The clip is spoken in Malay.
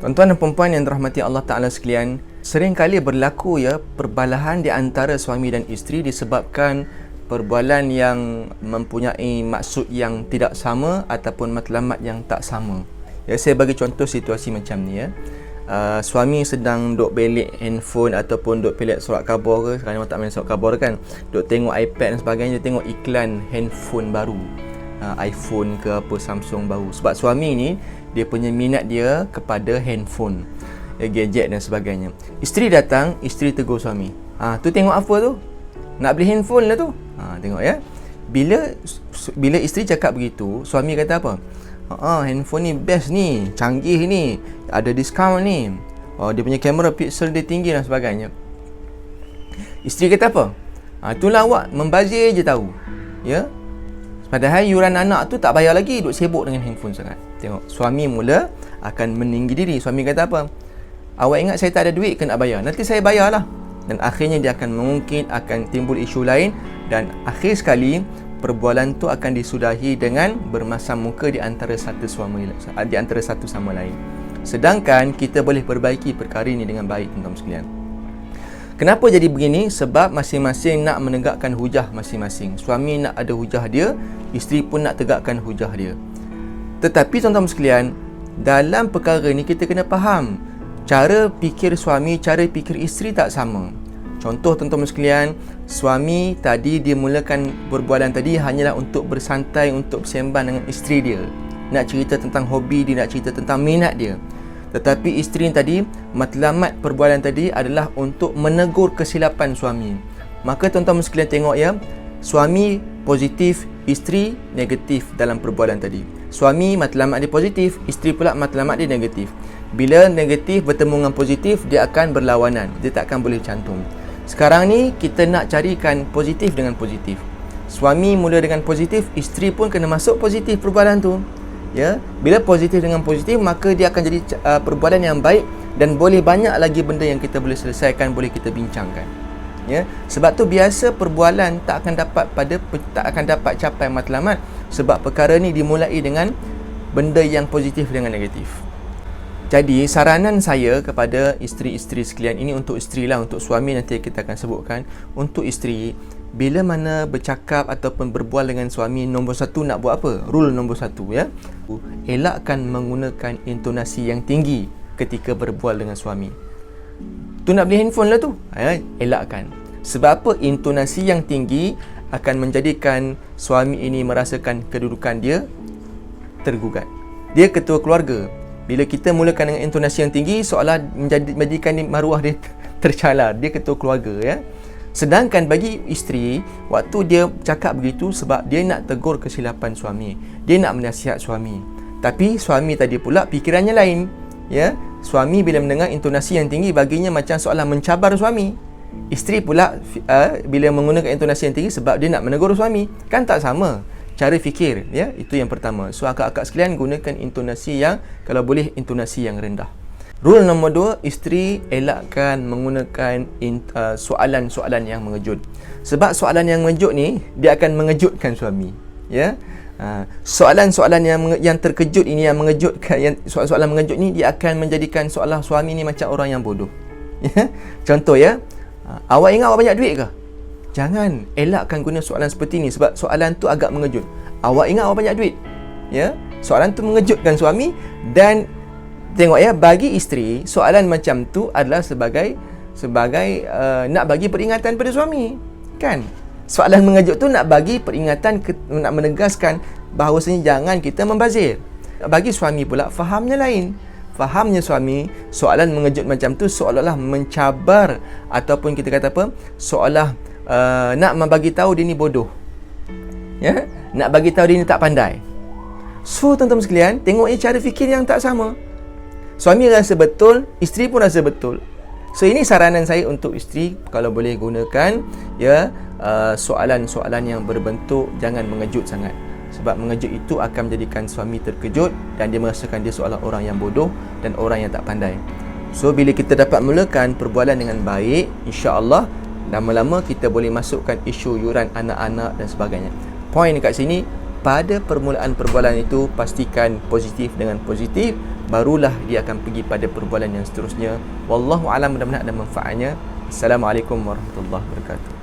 Tuan-tuan dan puan-puan yang dirahmati Allah Ta'ala sekalian, seringkali berlaku perbalahan di antara suami dan isteri disebabkan perbualan yang mempunyai maksud yang tidak sama ataupun matlamat yang tak sama. Saya bagi contoh situasi macam ni. Suami sedang duk belik handphone ataupun duk pelik surat khabar ke, sekarang orang tak main surat khabar kan, duk tengok iPad dan sebagainya, dia tengok iklan handphone baru, iPhone ke apa, Samsung baru. Sebab suami ni dia punya minat dia kepada handphone, gadget dan sebagainya. Isteri datang, isteri tegur suami, tu tengok apa tu? Nak beli handphone lah tu. Tengok ya. Bila isteri cakap begitu, suami kata apa? Handphone ni best ni, canggih ni, ada diskaun ni, dia punya kamera pixel dia tinggi dan sebagainya. Isteri kata apa? Itulah awak membazir je tahu. Ya. Padahal yuran anak tu tak bayar lagi, duk sibuk dengan handphone sangat. Tengok, suami mula akan meninggi diri. Suami kata apa? Awak ingat saya tak ada duit ke nak bayar? Nanti saya bayarlah. Dan akhirnya dia akan mengungkit, akan timbul isu lain, dan akhir sekali perbualan tu akan disudahi dengan bermasam muka di antara satu sama lain. Sedangkan kita boleh perbaiki perkara ini dengan baik, tuan-tuan sekalian. Kenapa jadi begini? Sebab masing-masing nak menegakkan hujah masing-masing. Suami nak ada hujah dia, isteri pun nak tegakkan hujah dia. Tetapi tuan-tuan sekalian, dalam perkara ni kita kena faham cara fikir suami, cara fikir isteri tak sama. Contoh tuan-tuan sekalian, suami tadi dia mulakan perbualan tadi hanyalah untuk bersantai, untuk bersembang dengan isteri dia, nak cerita tentang hobi dia, nak cerita tentang minat dia. Tetapi isteri tadi, matlamat perbualan tadi adalah untuk menegur kesilapan suami. Maka tuan-tuan sekalian tengok ya, suami positif, isteri negatif dalam perbualan tadi. Suami matlamat dia positif, isteri pula matlamat dia negatif. Bila negatif bertemu dengan positif, dia akan berlawanan, dia tak akan boleh cantum. Sekarang ni kita nak carikan positif dengan positif. Suami mula dengan positif, isteri pun kena masuk positif perbualan tu. Ya, bila positif dengan positif, maka dia akan jadi perbualan yang baik, dan boleh banyak lagi benda yang kita boleh selesaikan, boleh kita bincangkan. Ya, sebab tu biasa perbualan tak akan dapat capai matlamat, sebab perkara ni dimulai dengan benda yang positif dengan negatif. Jadi saranan saya kepada isteri-isteri sekalian, ini untuk isteri lah, untuk suami nanti kita akan sebutkan. Untuk isteri, bila mana bercakap ataupun berbual dengan suami, nombor satu nak buat apa? Rule nombor satu ya, elakkan menggunakan intonasi yang tinggi ketika berbual dengan suami. Tu nak beli handphone lah tu, elakkan. Sebab apa? Intonasi yang tinggi akan menjadikan suami ini merasakan kedudukan dia tergugat. Dia ketua keluarga. Bila kita mulakan dengan intonasi yang tinggi, seolah menjadikan maruah dia tercalar. Dia ketua keluarga ya. Sedangkan bagi isteri, waktu dia cakap begitu sebab dia nak tegur kesilapan suami, dia nak menasihat suami. Tapi suami tadi pula fikirannya lain ya. Suami bila mendengar intonasi yang tinggi, baginya macam seolah mencabar suami. Isteri pula bila menggunakan intonasi yang tinggi sebab dia nak menegur suami. Kan tak sama cara fikir ya. Itu yang pertama. So akak-akak sekalian, gunakan intonasi yang, kalau boleh, intonasi yang rendah. Rule nombor 2, isteri elakkan menggunakan soalan-soalan yang mengejut. Sebab soalan yang mengejut ni, dia akan mengejutkan suami ya. Soalan-soalan yang terkejut ini, yang mengejutkan, soalan-soalan mengejut ni, dia akan menjadikan seolah suami ni macam orang yang bodoh ya. Contoh ya, awak ingat awak banyak duit ke? Jangan, elakkan guna soalan seperti ni, sebab soalan tu agak mengejut. Awak ingat awak banyak duit? Ya, soalan tu mengejutkan suami. Dan tengok ya, bagi isteri, soalan macam tu adalah sebagai nak bagi peringatan pada suami. Kan? Soalan mengejut tu nak bagi peringatan, nak menegaskan bahawasanya jangan kita membazir. Bagi suami pula, fahamnya lain. Fahamnya suami, soalan mengejut macam tu seolah-olah mencabar, ataupun kita kata apa, seolah nak membagi tahu dia ni bodoh ya, nak bagi tahu dia ni tak pandai. So tuan-tuan sekalian, tengok cara fikir yang tak sama. Suami rasa betul, isteri pun rasa betul. So ini saranan saya untuk isteri, kalau boleh gunakan ya soalan-soalan yang berbentuk jangan mengejut sangat. Sebab mengejut itu akan menjadikan suami terkejut, dan dia merasakan dia seolah orang yang bodoh dan orang yang tak pandai. So bila kita dapat mulakan perbualan dengan baik, insya-Allah lama-lama kita boleh masukkan isu yuran anak-anak dan sebagainya. Poin dekat sini, pada permulaan perbualan itu pastikan positif dengan positif, barulah dia akan pergi pada perbualan yang seterusnya. Wallahu alam, mudah-mudahan ada manfaatnya. Assalamualaikum warahmatullahi wabarakatuh.